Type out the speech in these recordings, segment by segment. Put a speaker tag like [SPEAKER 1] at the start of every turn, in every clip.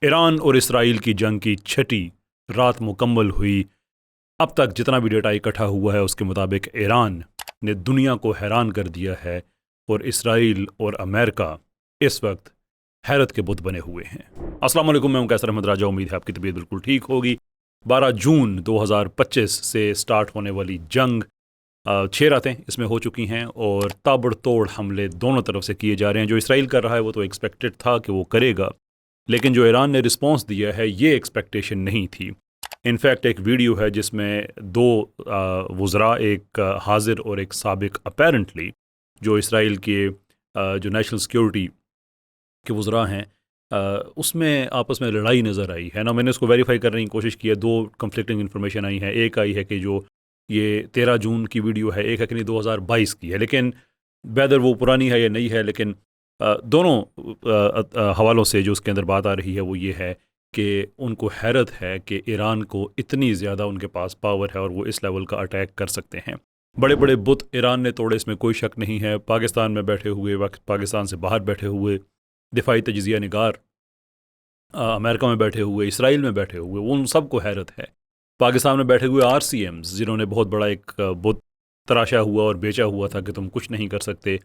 [SPEAKER 1] Iran और Israel की जंग की छठी रात मुकम्मल हुई। अब तक जितना भी डेटा इकट्ठा हुआ है उसके मुताबिक ईरान ने दुनिया को हैरान कर दिया है और इसराइल और अमेरिका इस वक्त हैरत के बुत बने हुए हैं। अस्सलाम वालेकुम, मैं हूं कैसर अहमद राजा। उम्मीद है आपकी तबीयत बिल्कुल ठीक होगी। 12 जून 2025 से स्टार्ट होने वाली जंग 6 रातें इसमें हो चुकी हैं और ताबड़तोड़ हमले दोनों तरफ से किए जा रहे हैं। जो इसराइल कर रहा है वो तो एक्सपेक्टेड था कि वो करेगा, लेकिन जो ईरान ने रिस्पॉन्स दिया है ये एक्सपेक्टेशन नहीं थी। इनफैक्ट एक वीडियो है जिसमें दो वज़रा, एक हाजिर और एक साबिक, अपेरेंटली जो इसराइल के जो नेशनल सिक्योरिटी के वज़रा हैं, उसमें आपस में लड़ाई नज़र आई है ना। मैंने उसको वेरीफाई करने की कोशिश की है। दो कन्फ्लिक्टिंग इन्फॉर्मेशन आई है। एक आई है कि जो ये 13 जून की वीडियो है, एक है कि नहीं 2022 की है, लेकिन वेदर वो पुरानी है या नहीं है, लेकिन दोनों हवालों से जो उसके अंदर बात आ रही है वो ये है कि उनको हैरत है कि ईरान को इतनी ज़्यादा उनके पास पावर है और वो इस लेवल का अटैक कर सकते हैं। बड़े बड़े बुत ईरान ने तोड़े, इसमें कोई शक नहीं है। पाकिस्तान में बैठे हुए, पाकिस्तान से बाहर बैठे हुए दिफाई तजिज़िया निगार, अमेरिका में बैठे हुए, इसराइल में बैठे हुए, उन सबको हैरत है। पाकिस्तान में बैठे हुए RCMs जिन्होंने बहुत बड़ा एक बुत तराशा हुआ और बेचा हुआ था कि तुम कुछ नहीं कर सकते।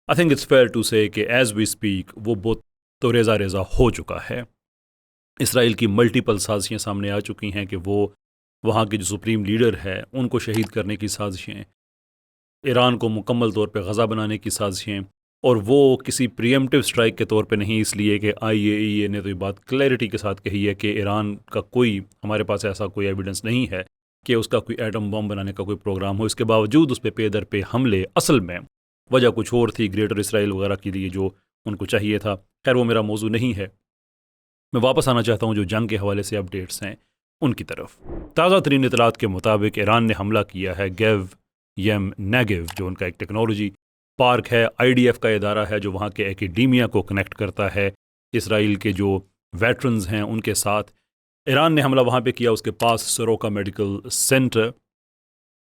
[SPEAKER 1] I think it's fair to say कि एज वी स्पीक वो बुत तो रेज़ा रेज़ा हो चुका है। इसराइल की मल्टीपल साजिशें सामने आ चुकी हैं कि वो वहाँ के जो सुप्रीम लीडर है उनको शहीद करने की साजिशें, ईरान को मुकम्मल तौर पे गज़ा बनाने की साजिशें, और वो किसी प्रीएम्प्टिव स्ट्राइक के तौर पे नहीं, इसलिए कि IAEA ने तो ये बात क्लैरिटी के साथ कही है कि ईरान का कोई, हमारे पास ऐसा कोई एविडेंस नहीं है कि उसका कोई एटम बम बनाने का कोई प्रोग्राम हो। इसके बावजूद उस पर पे दर पे हमले, असल में वजह कुछ और थी, ग्रेटर इसराइल वगैरह के लिए जो उनको चाहिए था। खैर वो मेरा मौजू नहीं है। मैं वापस आना चाहता हूँ जो जंग के हवाले से अपडेट्स हैं उनकी तरफ। ताज़ा तरीन इतलात के मुताबिक ईरान ने हमला किया है गेव यम नेगेव, जो उनका एक टेक्नोलॉजी पार्क है, IDF का इदारा है जो वहाँ के एकेडीमिया को कनेक्ट करता है इसराइल के जो वेटरन्स हैं उनके साथ। ईरान ने हमला वहाँ पे किया, उसके पास सरोका मेडिकल सेंटर,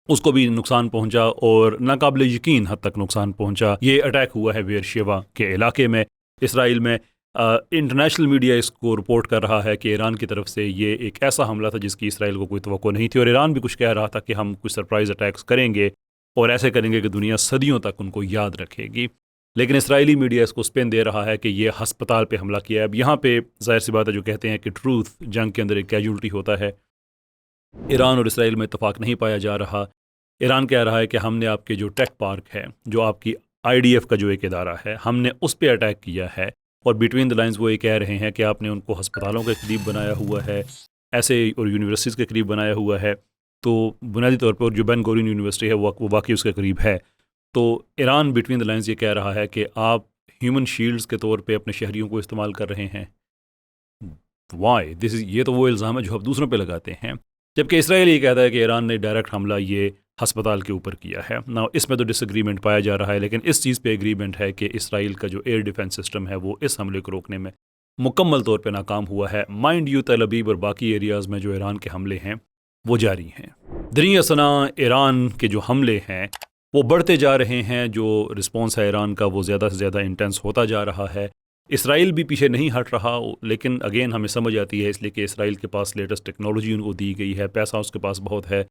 [SPEAKER 1] उसको भी नुकसान पहुंचा और नाकाबिल यकीन हद तक नुकसान पहुंचा। ये अटैक हुआ है बेरशेवा के इलाके में, इसराइल में। इंटरनेशनल मीडिया इसको रिपोर्ट कर रहा है कि ईरान की तरफ से ये एक ऐसा हमला था जिसकी इसराइल को कोई तवक्को नहीं थी, और ईरान भी कुछ कह रहा था कि हम कुछ सरप्राइज़ अटैक्स करेंगे और ऐसे करेंगे कि दुनिया सदियों तक उनको याद रखेगी। लेकिन इसराइली मीडिया इसको स्पिन दे रहा है कि ये हस्पताल पे हमला किया है। अब यहाँ पे जाहिर सी बात है, जो कहते हैं कि ट्रूथ जंग के अंदर एक कैजुअल्टी होता है। ईरान और इसराइल में इत्तफाक नहीं पाया जा रहा। ईरान कह रहा है कि हमने आपके जो टेक पार्क है, जो आपकी IDF का जो एक इदारा है, हमने उस पर अटैक किया है, और बिटवीन द लाइंस वो ये कह रहे हैं कि आपने उनको अस्पतालों के करीब बनाया हुआ है, ऐसे, और यूनिवर्सिटीज़ के करीब बनाया हुआ है। तो बुनियादी तौर पर, और जो बेन गुरियन यूनिवर्सिटी है वो वाकई उसके करीब है। तो ईरान बिटवीन द लाइंस ये कह रहा है कि आप ह्यूमन शील्ड्स के तौर पे अपने शहरियों को इस्तेमाल कर रहे हैं। वाई दिस इज़, ये तो वो इल्ज़ाम है जो आप दूसरों पे लगाते हैं, जबकि इसराइल ये कहता है कि ईरान ने डायरेक्ट हमला ये हस्पताल के ऊपर किया है ना। इसमें तो डिसएग्रीमेंट पाया जा रहा है, लेकिन इस चीज़ पे एग्रीमेंट है कि इसराइल का जो एयर डिफेंस सिस्टम है वो इस हमले को रोकने में मुकम्मल तौर पे नाकाम हुआ है। माइंड यू, तल अबीब और बाकी एरियाज़ में जो ईरान के हमले हैं वो जारी हैं। दरिया सना ईरान के जो हमले हैं वो बढ़ते जा रहे हैं। जो रिस्पॉन्स है ईरान का वो ज़्यादा से ज़्यादा इंटेंस होता जा रहा है। इसराइल भी पीछे नहीं हट रहा, लेकिन अगेन हमें समझ आती है इसलिए कि इसराइल के पास लेटेस्ट टेक्नोलॉजी उनको दी गई है, पैसा उसके पास बहुत है,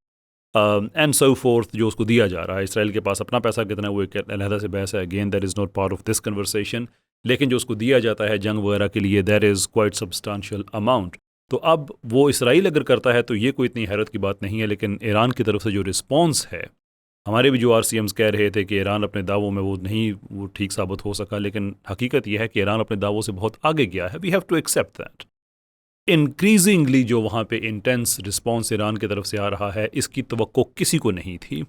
[SPEAKER 1] एंड सो फोर्थ, जो उसको दिया जा रहा है। इसराइल के पास अपना पैसा कितना है वो एक अलहदा से बहस है। Again that is not part of this conversation, लेकिन जो उसको दिया जाता है जंग वगैरह के लिए, that is quite substantial amount. तो अब वो इसराइल अगर करता है तो ये कोई इतनी हैरत की बात नहीं है, लेकिन ईरान की तरफ से जो रिस्पॉन्स है, हमारे भी जो RCMs कह रहे थे कि ईरान अपने दावों में वो ठीक साबित हो सका, लेकिन हकीकत यह है कि ईरान अपने दावों से बहुत आगे गया है। We have to accept that. Increasingly जो वहाँ पे इंटेंस रिस्पॉन्स ईरान की तरफ से आ रहा है, इसकी तवक्को किसी को नहीं थी।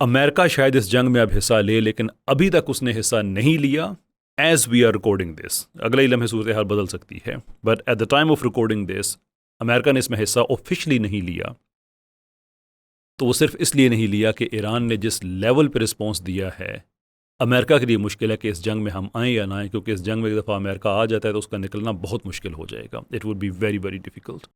[SPEAKER 1] अमेरिका शायद इस जंग में अब हिस्सा ले, लेकिन अभी तक उसने हिस्सा नहीं लिया। As we are recording this, अगले ही लम्हे सूरत हाल बदल सकती है, but at the time of recording this America ने इसमें हिस्सा ऑफिशियली नहीं लिया। तो वो सिर्फ इसलिए नहीं लिया कि ईरान ने जिस लेवल पर रिस्पॉन्स दिया है, अमेरिका के लिए मुश्किल है कि इस जंग में हम आएँ या ना आएँ, क्योंकि इस जंग में एक दफ़ा अमेरिका आ जाता है तो उसका निकलना बहुत मुश्किल हो जाएगा। It would be very very difficult.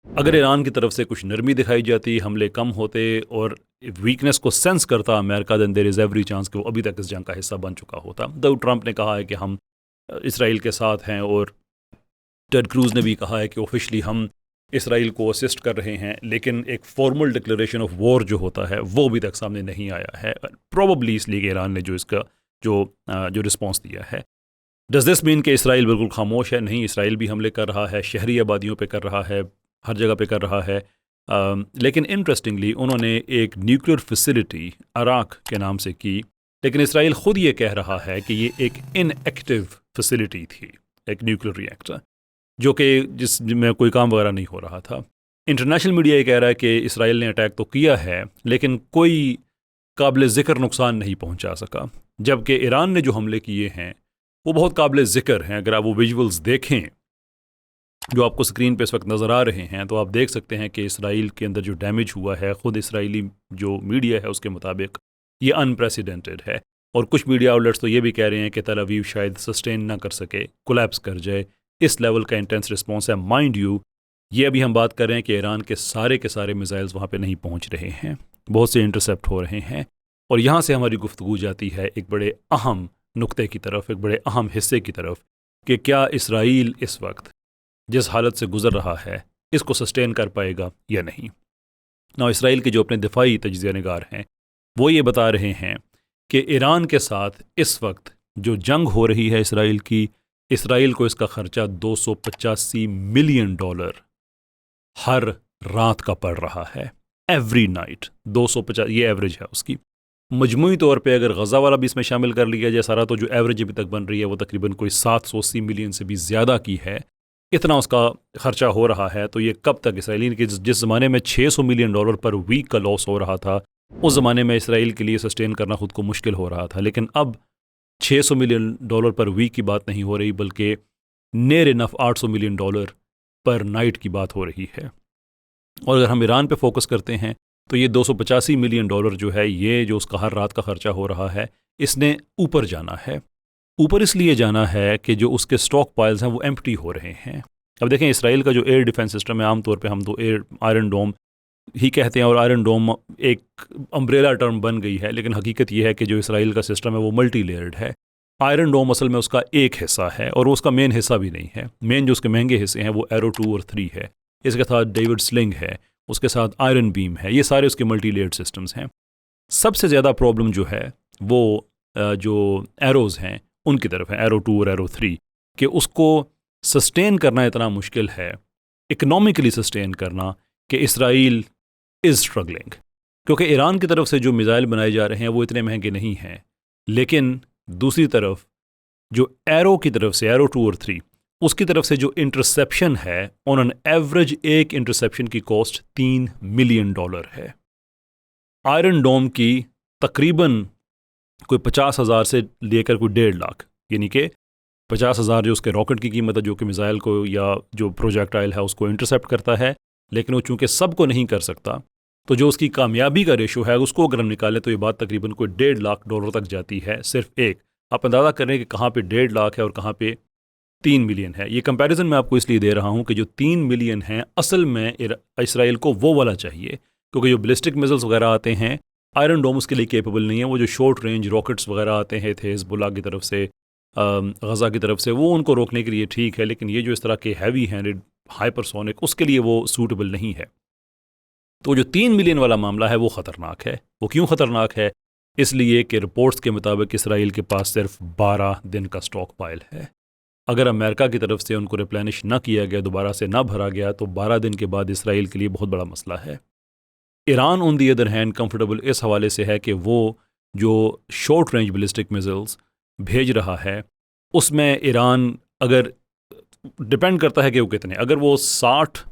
[SPEAKER 1] अगर ईरान की तरफ से कुछ नरमी दिखाई जाती, हमले कम होते और वीकनेस को सेंस करता America, then there is every chance कि वो अभी तक इस जंग का हिस्सा बन चुका होता। दो ट्रंप ने कहा है कि हम इसराइल के साथ हैं और टेड क्रूज ने भी कहा है कि ऑफिशियली हम इसराइल को असिस्ट कर रहे हैं, लेकिन एक फॉर्मल डिक्लेरेशन ऑफ वॉर जो होता है वो अभी तक सामने नहीं आया है, प्रोबेबली इसलिए कि ईरान ने जो इसका जो रिस्पॉन्स दिया है। डज दिस मीन कि इसराइल बिल्कुल खामोश है? नहीं, इसराइल भी हमले कर रहा है, शहरी आबादियों पे कर रहा है, हर जगह पे कर रहा है। लेकिन इंटरेस्टिंगली उन्होंने एक न्यूक्लियर फैसिलिटी अराक के नाम से की, लेकिन इसराइल ख़ुद ये कह रहा है कि ये एक इनएक्टिव फैसिलिटी थी, एक न्यूक्लियर रिएक्टर जो कि जिसमें कोई काम वगैरह नहीं हो रहा था। इंटरनेशनल मीडिया ये कह रहा है कि इसराइल ने अटैक तो किया है लेकिन कोई काबिल ज़िक्र नुकसान नहीं पहुंचा सका, जबकि ईरान ने जो हमले किए हैं वो बहुत काबिल ज़िक्र हैं। अगर आप वो विजुअल्स देखें जो आपको स्क्रीन पे इस वक्त नज़र आ रहे हैं तो आप देख सकते हैं कि इसराइल के अंदर जो डैमेज हुआ है, ख़ुद इसराइली जो मीडिया है उसके मुताबिक ये अनप्रेसिडेंटेड है। और कुछ मीडिया आउटलेट्स तो ये भी कह रहे हैं कि तेल अवीव शायद सस्टेन ना कर सके, कोलैप्स कर जाए, इस लेवल का इंटेंस रिस्पॉन्स है। माइंड यू, ये अभी हम बात कर रहे हैं कि ईरान के सारे मिसाइल्स वहाँ पे नहीं पहुँच रहे हैं, बहुत से इंटरसेप्ट हो रहे हैं। और यहाँ से हमारी गुफ्तगू जाती है एक बड़े अहम नुक्ते की तरफ, एक बड़े अहम हिस्से की तरफ, कि क्या इसराइल इस वक्त जिस हालत से गुजर रहा है इसको सस्टेन कर पाएगा या नहीं। ना इसराइल के जो अपने दिफाई तजिज़िया निगार हैं वो ये बता रहे हैं कि ईरान के साथ इस वक्त जो जंग हो रही है इसराइल की, इसराइल को इसका ख़र्चा $285 मिलियन हर रात का पड़ रहा है, एवरी नाइट 250, ये एवरेज है उसकी। मजमूई तौर पे अगर गज़ा वाला भी इसमें शामिल कर लिया जाए सारा, तो जो एवरेज अभी तक बन रही है वो तकरीबन कोई 780 मिलियन से भी ज़्यादा की है। इतना उसका ख़र्चा हो रहा है, तो ये कब तक इसराइल के जिस ज़माने में $600 मिलियन पर वीक का लॉस हो रहा था, उस ज़माने में इसराइल के लिए सस्टेन करना ख़ुद को मुश्किल हो रहा था। लेकिन अब $600 मिलियन पर वीक की बात नहीं हो रही, बल्कि नेर इनफ $800 मिलियन पर नाइट की बात हो रही है। और अगर हम ईरान पे फोकस करते हैं तो ये $285 मिलियन जो है, ये जो उसका हर रात का ख़र्चा हो रहा है, इसने ऊपर जाना है। ऊपर इसलिए जाना है कि जो उसके स्टॉक पाइल्स हैं वो एम्प्टी हो रहे हैं। अब देखें, इसराइल का जो एयर डिफेंस सिस्टम है, आमतौर पे हम तो आयरन डोम ही कहते हैं, और आयरन डोम एक अम्ब्रेला टर्म बन गई है, लेकिन हकीकत यह है कि जो इसराइल का सिस्टम है वो मल्टी लेयर्ड है। आयरन डोम असल में उसका एक हिस्सा है और वो उसका मेन हिस्सा भी नहीं है। मेन जो उसके महंगे हिस्से हैं वो एरो 2 और 3 है, इसके साथ डेविड स्लिंग है, उसके साथ आयरन बीम है, ये सारे उसके मल्टी लेयर्ड सिस्टम्स हैं। सबसे ज़्यादा प्रॉब्लम जो है वो जो एरोज़ हैं उनकी तरफ है, एरो 2 और एरो 3, कि उसको सस्टेन करना इतना मुश्किल है, इकनॉमिकली सस्टेन करना, कि इसराइल इज़ स्ट्रगलिंग। क्योंकि ईरान की तरफ से जो मिसाइल बनाए जा रहे हैं वो इतने महंगे नहीं हैं, लेकिन दूसरी तरफ जो एरो की तरफ से, एरो 2 और 3, उसकी तरफ से जो इंटरसेप्शन है, ऑन एन एवरेज एक इंटरसेप्शन की कॉस्ट $3 मिलियन है। आयरन डोम की तकरीबन कोई 50,000 से लेकर कोई 1.5 लाख, यानी कि 50,000 जो उसके रॉकेट की कीमत है, जो कि मिसाइल को या जो प्रोजेक्टाइल है उसको इंटरसेप्ट करता है, लेकिन वो चूँकि सबको नहीं कर सकता, तो जो उसकी कामयाबी का रेशो है उसको अगर हम निकालें तो ये बात तकरीबन कोई $1.5 लाख तक जाती है, सिर्फ एक। आप अंदाज़ा करें कि कहाँ पे 1.5 लाख है और कहाँ पे 3 मिलियन है। ये कंपैरिजन मैं आपको इसलिए दे रहा हूँ कि जो 3 मिलियन है, असल में इसराइल को वो वाला चाहिए, क्योंकि जो बैलिस्टिक मिसाइल्स वगैरह आते हैं, आयरन डोम उसके लिए केपेबल नहीं है। वो जो शॉर्ट रेंज रॉकेट्स वगैरह आते हैं थे हिज़्बुल्लाह की तरफ से, गज़ा की तरफ से, वो उनको रोकने के लिए ठीक है, लेकिन ये जो इस तरह के हैवी हैंडेड हाइपरसोनिक, उसके लिए वो सूटेबल नहीं है। तो जो 3 मिलियन वाला मामला है वो ख़तरनाक है। वो क्यों ख़तरनाक है? इसलिए कि रिपोर्ट्स के मुताबिक इसराइल के पास सिर्फ 12 दिन का स्टॉक पाइल है। अगर अमेरिका की तरफ से उनको रिप्लेनिश ना किया गया, दोबारा से ना भरा गया, तो 12 दिन के बाद इसराइल के लिए बहुत बड़ा मसला है। Iran on the other hand comfortable इस हवाले से है कि वो जो शॉर्ट रेंज बैलिस्टिक मिसाइल्स भेज रहा है उसमें ईरान, अगर डिपेंड करता है कि वो कितने, अगर वो 60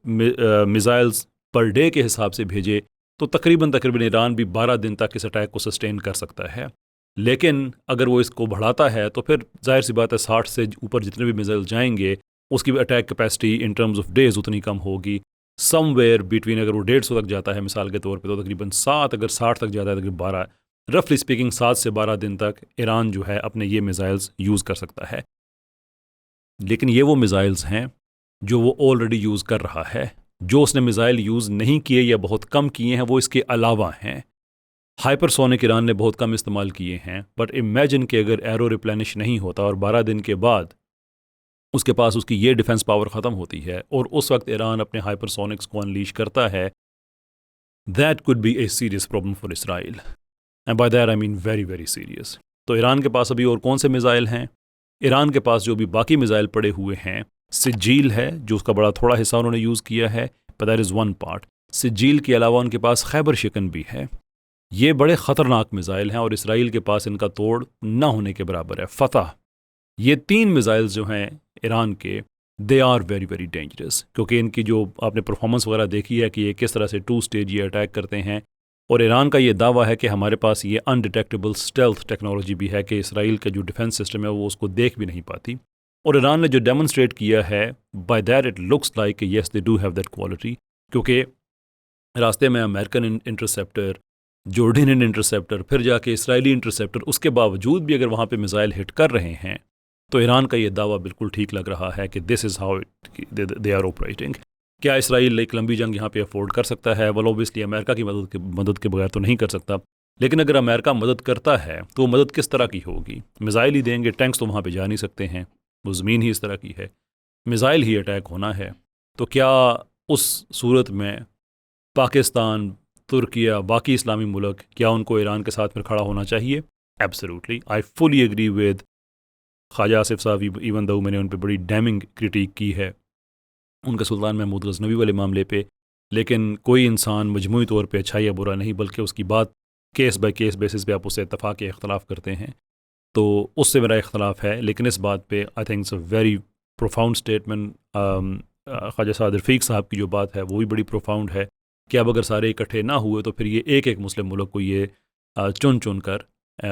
[SPEAKER 1] मिसाइल्स पर डे के हिसाब से भेजे तो तकरीबन ईरान भी 12 दिन तक इस अटैक को सस्टेन कर सकता है। लेकिन अगर वो इसको बढ़ाता है तो फिर जाहिर सी बात है 60 से ऊपर जितने भी मिसाइल जाएंगे उसकी भी attack capacity in terms of days उतनी कम होगी। समवेयर बिटवीन, अगर वो 150 तक जाता है मिसाल के तौर पे, तो तकरीबन 7, अगर 60 तक जाता है तकरीबन 12, रफली स्पीकिंग 7 से 12 दिन तक ईरान जो है अपने ये मिसाइल्स यूज़ कर सकता है। लेकिन ये वो मिसाइल्स हैं जो वो ऑलरेडी यूज़ कर रहा है। जो उसने मिसाइल यूज़ नहीं किए या बहुत कम किए हैं वो इसके अलावा हैं। हाइपरसोनिक ईरान ने बहुत कम इस्तेमाल किए हैं, बट इमेजिन कि अगर एरो रिप्लेनिश नहीं होता और 12 दिन के बाद उसके पास उसकी ये डिफेंस पावर ख़त्म होती है और उस वक्त ईरान अपने हाइपरसोनिक्स को अनलीश करता है, that could be a serious problem for Israel, and by that I mean very very serious. तो ईरान के पास अभी और कौन से मिज़ाइल हैं? ईरान के पास जो भी बाकी मिज़ाइल पड़े हुए हैं, सिजील है जो उसका बड़ा थोड़ा हिस्सा उन्होंने यूज़ किया है, but that is one part. सिजील के अलावा उनके पास खैबर शिकन भी है। ये बड़े ख़तरनाक मिज़ाइल हैं और इसराइल के पास इनका तोड़ ना होने के बराबर है। फतह, ये 3 मिज़ाइल्स जो हैं ईरान के, they are very very dangerous, क्योंकि इनकी जो आपने परफॉर्मेंस वगैरह देखी है कि ये किस तरह से 2 स्टेज ये अटैक करते हैं। और ईरान का ये दावा है कि हमारे पास ये अनडिटेक्टेबल स्टेल्थ टेक्नोलॉजी भी है कि इसराइल का जो डिफेंस सिस्टम है वो उसको देख भी नहीं पाती। और ईरान ने जो डेमोन्स्ट्रेट किया है, by that it looks like yes they do have that quality, क्योंकि रास्ते में अमेरिकन इंटरसेप्टर, जॉर्डनियन इंटरसेप्टर, फिर जाके इसराइली इंटरसेप्टर, उसके बावजूद भी अगर वहाँ पे मिसाइल हिट कर रहे हैं तो ईरान का ये दावा बिल्कुल ठीक लग रहा है कि this is how they are operating. क्या इसराइल एक लंबी जंग यहाँ पे अफोर्ड कर सकता है? वेल ऑब्वियसली अमेरिका की मदद के बगैर तो नहीं कर सकता, लेकिन अगर अमेरिका मदद करता है तो वो मदद किस तरह की होगी? मिसाइल ही देंगे, टैंक्स तो वहाँ पे जा नहीं सकते हैं, वो ज़मीन ही इस तरह की है, मिसाइल ही अटैक होना है। तो क्या उस सूरत में पाकिस्तान, तुर्किया, बाकी इस्लामी मुल्क, क्या उनको ईरान के साथ फिर खड़ा होना चाहिए? Absolutely, I fully agree with Khawaja Asif sahab, even दो मैंने उन पर बड़ी डैमिंग क्रिटिक की है उनके सुल्तान महमूद गज़नवी वाले मामले पे, लेकिन कोई इंसान मजमूई तौर पे अच्छा या बुरा नहीं, बल्कि उसकी बात केस बाय केस बेसिस पे आप उससे इत्तफाक़ या इख्तलाफ करते हैं, तो उससे मेरा इख्तलाफ है। लेकिन इस बात पे I think it's a very profound statement. Khawaja Saad Rafique Sahab की जो बात है वो भी बड़ी प्रोफाउंड है कि अब अगर सारे इकट्ठे ना हुए तो फिर ये एक एक मुस्लिम मुल्क को ये चुन चुन कर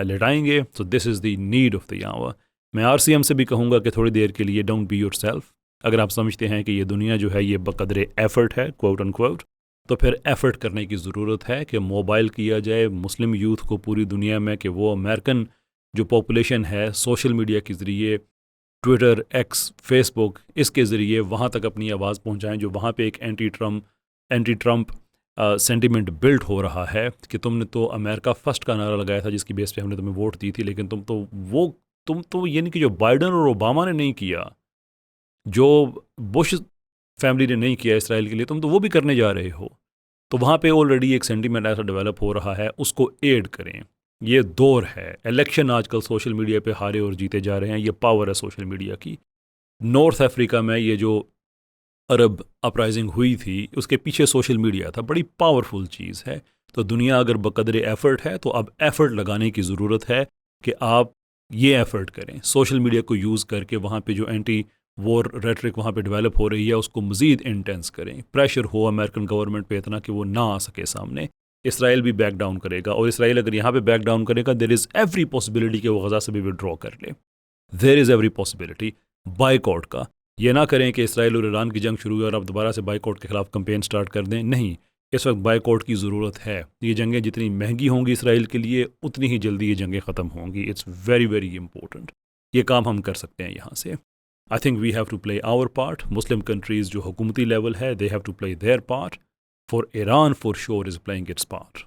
[SPEAKER 1] लटाएंगे। So this is the need of the hour. मैं RCM से भी कहूँगा कि थोड़ी देर के लिए डोंट बी योरसेल्फ। अगर आप समझते हैं कि ये दुनिया जो है ये बकदरे एफ़र्ट है, क्वोट अनक्वोट, तो फिर एफ़र्ट करने की ज़रूरत है कि मोबाइल किया जाए मुस्लिम यूथ को पूरी दुनिया में, कि वो अमेरिकन जो पॉपुलेशन है सोशल मीडिया के ज़रिए, ट्विटर, एक्स, फेसबुक, इसके ज़रिए वहाँ तक अपनी आवाज़ पहुँचाएँ, जो वहाँ पे एक एंटी ट्रम्प सेंटिमेंट बिल्ड हो रहा है कि तुमने तो अमेरिका फ़र्स्ट का नारा लगाया था जिसकी बेस पे हमने तुम्हें वोट दी थी, लेकिन तुम तो यानी कि जो बाइडन और ओबामा ने नहीं किया, जो बुश फैमिली ने नहीं किया इसराइल के लिए, तुम तो वो भी करने जा रहे हो। तो वहाँ पे ऑलरेडी एक सेंटीमेंट ऐसा डेवलप हो रहा है, उसको एड करें। ये दौर है, इलेक्शन आजकल सोशल मीडिया पे हारे और जीते जा रहे हैं, ये पावर है सोशल मीडिया की। नॉर्थ अफ्रीका में ये जो अरब अपराइजिंग हुई थी, उसके पीछे सोशल मीडिया था, बड़ी पावरफुल चीज़ है। तो दुनिया अगर बकदरे एफ़र्ट है तो अब एफ़र्ट लगाने की ज़रूरत है कि आप ये एफ़र्ट करें, सोशल मीडिया को यूज़ करके वहाँ पे जो एंटी वॉर रेटरिक वहाँ पे डेवलप हो रही है उसको मज़ीद इंटेंस करें। प्रेशर हो अमेरिकन गवर्नमेंट पे इतना कि वो ना आ सके सामने। इसराइल भी बैक डाउन करेगा, और इसराइल अगर यहाँ पे बैक डाउन करेगा, देयर इज़ एवरी पॉसिबिलिटी कि वो गज़ा से भी विड्रॉ कर ले। There is every possibility buyout का। ये ना करें कि इसराइल और ईरान की जंग शुरू हुई और अब दोबारा से बाइकआउट के ख़िलाफ़ कंपेन स्टार्ट कर दें। नहीं, इस वक्त बाइकआउट की ज़रूरत है। ये जंगें जितनी महंगी होंगी इसराइल के लिए, उतनी ही जल्दी ये जंगें ख़त्म होंगी। It's very very important. ये काम हम कर सकते हैं यहाँ से। I think we have to play our part. Muslim countries जो हुकूमती लेवल है, they have to play their part. For Iran for sure is playing its part.